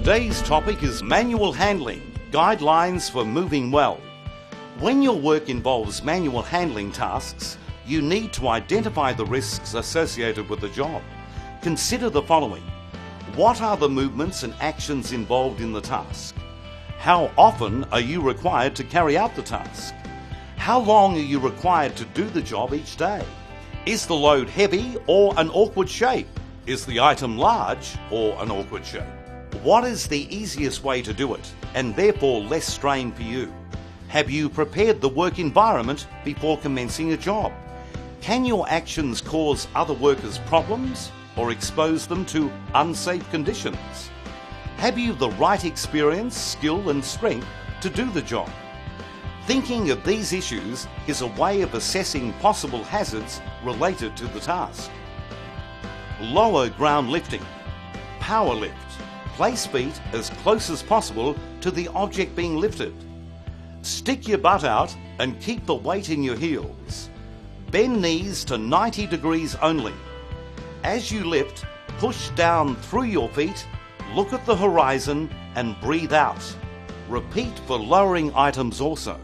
Today's topic is manual handling, guidelines for moving well. When your work involves manual handling tasks, you need to identify the risks associated with the job. Consider the following. What are the movements and actions involved in the task? How often are you required to carry out the task? How long are you required to do the job each day? Is the load heavy or an awkward shape? Is the item large or an awkward shape? What is the easiest way to do it, and therefore less strain for you? Have you prepared the work environment before commencing a job? Can your actions cause other workers problems or expose them to unsafe conditions? Have you the right experience, skill and strength to do the job? Thinking of these issues is a way of assessing possible hazards related to the task. Lower ground lifting. Power lift. Place feet as close as possible to the object being lifted. Stick your butt out and keep the weight in your heels. Bend knees to 90 degrees only. As you lift, push down through your feet, look at the horizon and breathe out. Repeat for lowering items also.